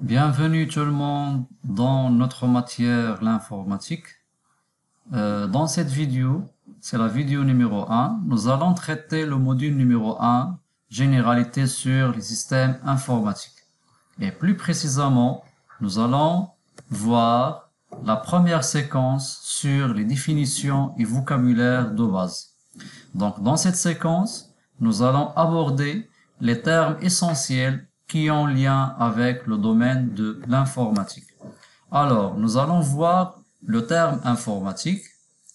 Bienvenue tout le monde dans notre matière, l'informatique. Dans cette vidéo, c'est la vidéo numéro 1, nous allons traiter le module numéro 1, généralité sur les systèmes informatiques. Et plus précisément, nous allons voir la première séquence sur les définitions et vocabulaire de base. Donc, dans cette séquence, nous allons aborder les termes essentiels qui ont lien avec le domaine de l'informatique. Alors, nous allons voir le terme informatique,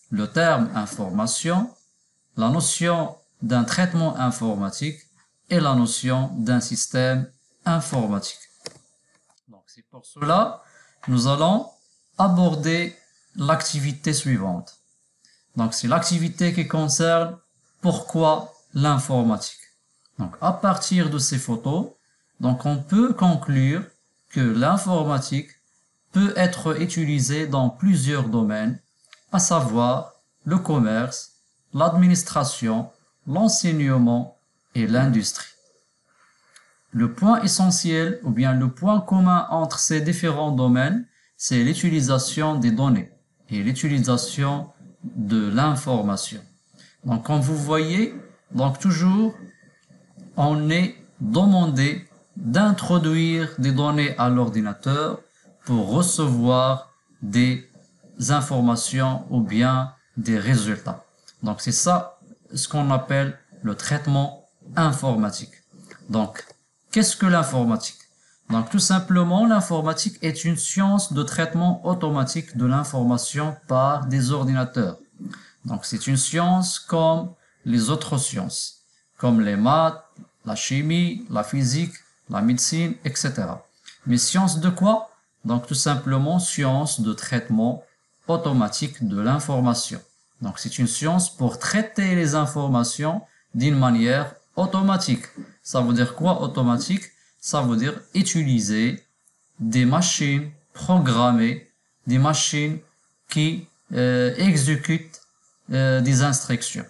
le terme information, la notion d'un traitement informatique et la notion d'un système informatique. Donc, c'est pour cela que nous allons aborder l'activité suivante. Donc, c'est l'activité qui concerne pourquoi l'informatique. Donc, à partir de ces photos, donc on peut conclure que l'informatique peut être utilisée dans plusieurs domaines, à savoir le commerce, l'administration, l'enseignement et l'industrie. Le point essentiel ou bien le point commun entre ces différents domaines, c'est l'utilisation des données et l'utilisation de l'information. Donc comme vous voyez, donc toujours on est demandé d'introduire des données à l'ordinateur pour recevoir des informations ou bien des résultats. Donc c'est ça ce qu'on appelle le traitement informatique. Donc qu'est-ce que l'informatique? Donc tout simplement l'informatique est une science de traitement automatique de l'information par des ordinateurs. Donc c'est une science comme les autres sciences, comme les maths, la chimie, la physique, la médecine, etc. Mais science de quoi? Donc tout simplement science de traitement automatique de l'information. Donc c'est une science pour traiter les informations d'une manière automatique. Ça veut dire quoi automatique? Ça veut dire utiliser des machines programmées, des machines qui exécutent des instructions.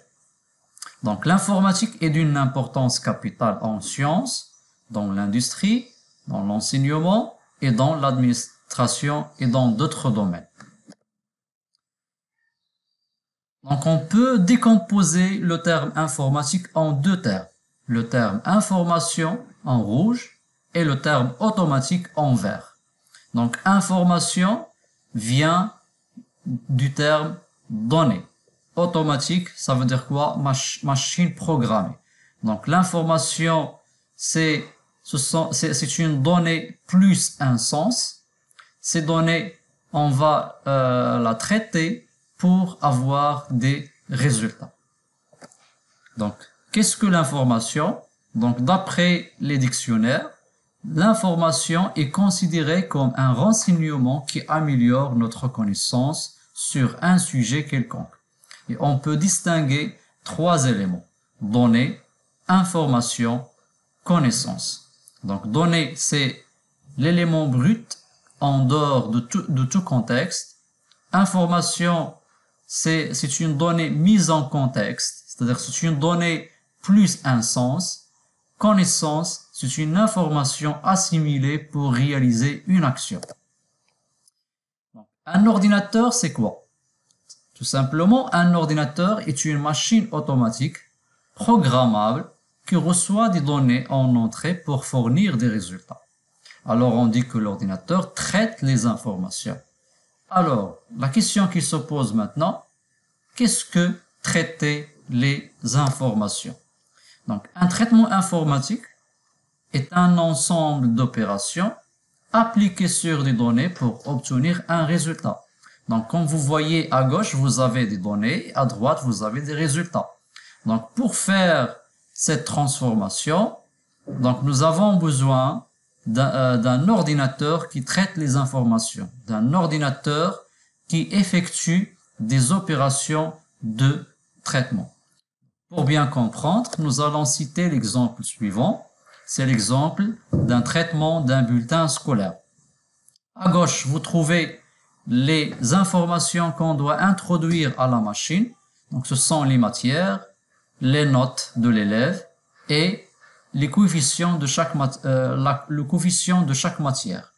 Donc l'informatique est d'une importance capitale en sciences, dans l'industrie, dans l'enseignement et dans l'administration et dans d'autres domaines. Donc on peut décomposer le terme informatique en deux termes. Le terme information en rouge et le terme automatique en vert. Donc information vient du terme données. Automatique, ça veut dire quoi? Machine programmée. Donc l'information, c'est une donnée plus un sens. Ces données, on va la traiter pour avoir des résultats. Donc, qu'est-ce que l'information? Donc, d'après les dictionnaires, l'information est considérée comme un renseignement qui améliore notre connaissance sur un sujet quelconque. Et on peut distinguer trois éléments: données, information, connaissance. Donc, données, c'est l'élément brut en dehors de tout contexte. Information, c'est une donnée mise en contexte, c'est-à-dire c'est une donnée plus un sens. Connaissance, c'est une information assimilée pour réaliser une action. Donc, un ordinateur, c'est quoi? Tout simplement, un ordinateur est une machine automatique programmable qui reçoit des données en entrée pour fournir des résultats. Alors, on dit que l'ordinateur traite les informations. Alors, la question qui se pose maintenant, qu'est-ce que traiter les informations? Donc, un traitement informatique est un ensemble d'opérations appliquées sur des données pour obtenir un résultat. Donc, comme vous voyez à gauche, vous avez des données, à droite, vous avez des résultats. Donc, pour faire cette transformation, donc nous avons besoin d'un ordinateur qui traite les informations, d'un ordinateur qui effectue des opérations de traitement. Pour bien comprendre, nous allons citer l'exemple suivant. C'est l'exemple d'un traitement d'un bulletin scolaire. À gauche, vous trouvez les informations qu'on doit introduire à la machine. Donc, ce sont les matières, les notes de l'élève et les coefficients de chaque, le coefficient de chaque matière.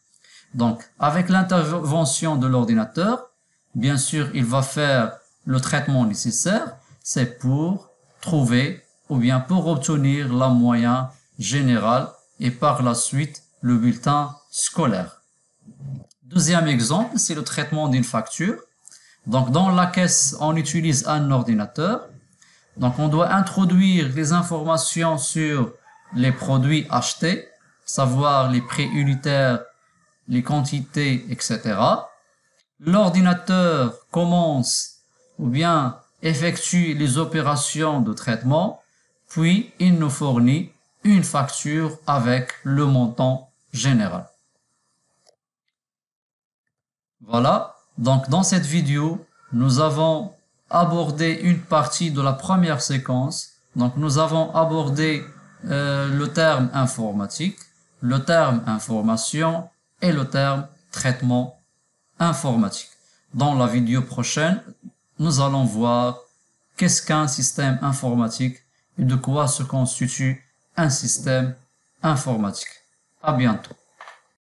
Donc, avec l'intervention de l'ordinateur, bien sûr, il va faire le traitement nécessaire, c'est pour trouver ou bien pour obtenir la moyenne générale et par la suite le bulletin scolaire. Deuxième exemple, c'est le traitement d'une facture. Donc, dans la caisse, on utilise un ordinateur. Donc, on doit introduire les informations sur les produits achetés, savoir les prix unitaires, les quantités, etc. L'ordinateur commence ou bien effectue les opérations de traitement, puis il nous fournit une facture avec le montant général. Voilà, donc dans cette vidéo, nous avons abordé une partie de la première séquence. Donc nous avons abordé le terme informatique, le terme information et le terme traitement informatique. Dans la vidéo prochaine, nous allons voir qu'est-ce qu'un système informatique et de quoi se constitue un système informatique. À bientôt.